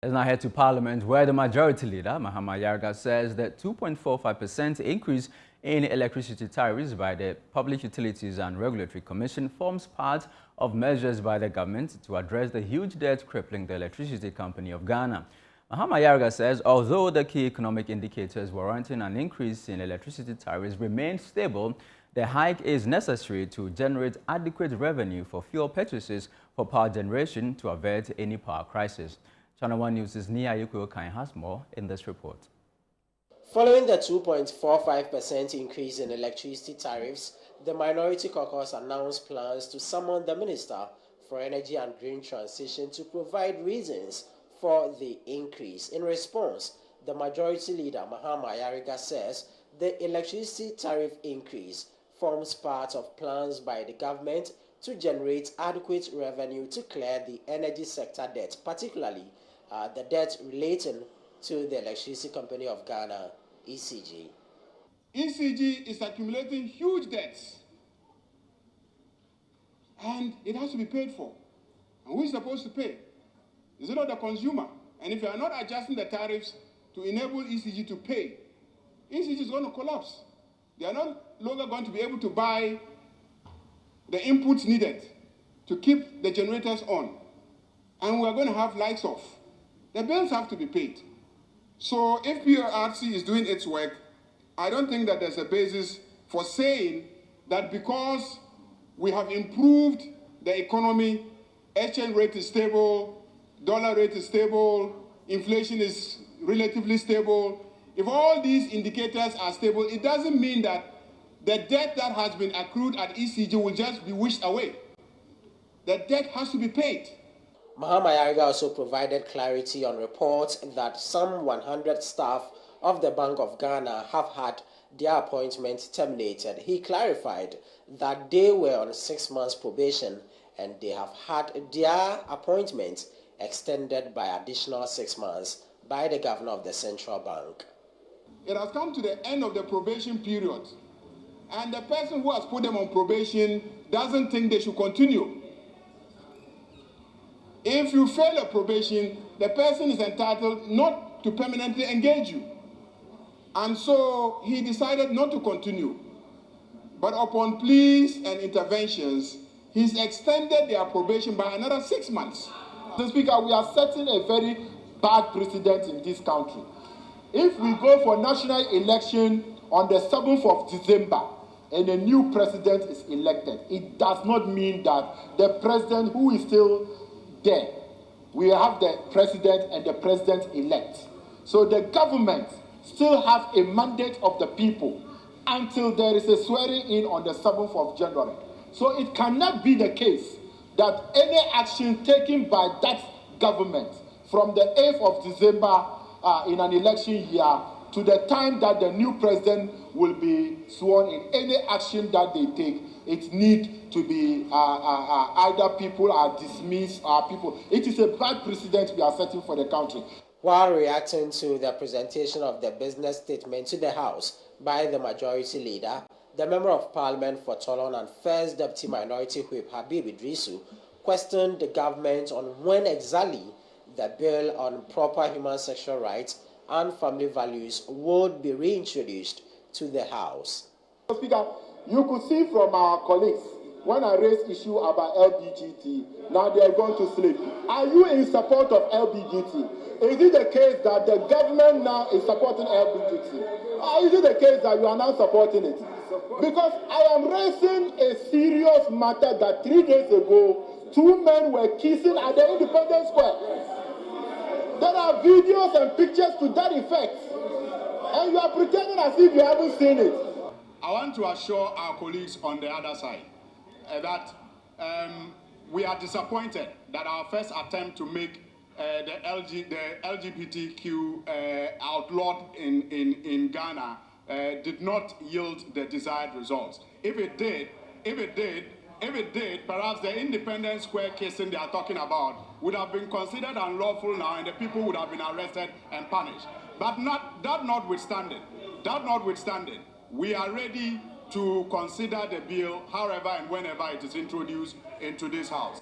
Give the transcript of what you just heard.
Let's now head to Parliament, where the Majority Leader, Mahama Ayariga, says the 2.45% increase in electricity tariffs by the Public Utilities and Regulatory Commission forms part of measures by the government to address the huge debt crippling the Electricity Company of Ghana. Mahama Ayariga says although the key economic indicators warranting an increase in electricity tariffs remain stable, the hike is necessary to generate adequate revenue for fuel purchases for power generation to avert any power crisis. ChannelOne News' Nia Yuko has more in this report. Following the 2.45% increase in electricity tariffs, the Minority Caucus announced plans to summon the Minister for Energy and Green Transition to provide reasons for the increase. In response, the Majority Leader, Mahama Ayariga, says the electricity tariff increase forms part of plans by the government to generate adequate revenue to clear the energy sector debt, particularly the debt relating to the Electricity Company of Ghana, ECG. ECG is accumulating huge debts, and it has to be paid for. And who is supposed to pay? Is it not the consumer? And if you are not adjusting the tariffs to enable ECG to pay, ECG is going to collapse. They are no longer going to be able to buy the inputs needed to keep the generators on. And we are going to have lights off. The bills have to be paid. So if PRC is doing its work, I don't think that there's a basis for saying that because we have improved the economy, exchange rate is stable, dollar rate is stable, inflation is relatively stable. If all these indicators are stable, it doesn't mean that the debt that has been accrued at ECG will just be wished away. The debt has to be paid. Mahama Ayariga also provided clarity on reports that some 100 staff of the Bank of Ghana have had their appointments terminated. He clarified that they were on 6 months probation and they have had their appointments extended by additional 6 months by the governor of the central bank. It has come to the end of the probation period, and the person who has put them on probation doesn't think they should continue. If you fail a probation, the person is entitled not to permanently engage you. And so he decided not to continue. But upon pleas and interventions, he's extended their probation by another 6 months. Mr. Speaker, we are setting a very bad precedent in this country. If we go for national election on the 7th of December and a new president is elected, it does not mean that the president who is still there, we have the president and the president-elect. So the government still have a mandate of the people until there is a swearing in on the 7th of January. So it cannot be the case that any action taken by that government from the 8th of December in an election year to the time that the new president will be sworn in, any action that they take, it needs to be either people are dismissed or people. It is a bad precedent we are setting for the country. While reacting to the presentation of the business statement to the House by the Majority Leader, the Member of Parliament for Tolon and First Deputy Minority Whip Habib Idrisu questioned the government on when exactly the bill on proper human sexual rights and family values would be reintroduced to the House. Speaker, you could see from our colleagues, when I raised issue about LBGT, now they are going to sleep. Are you in support of LBGT? Is it the case that the government now is supporting LBGT? Or is it the case that you are now supporting it? Because I am raising a serious matter that 3 days ago, 2 men were kissing at the Independence Square. There are videos and pictures to that effect. And you are pretending as if you haven't seen it. I want to assure our colleagues on the other side that we are disappointed that our first attempt to make the LGBTQ outlawed in Ghana did not yield the desired results. If it did, perhaps the Independence Square kissing they are talking about would have been considered unlawful now, and the people would have been arrested and punished. But that notwithstanding, we are ready to consider the bill however and whenever it is introduced into this House.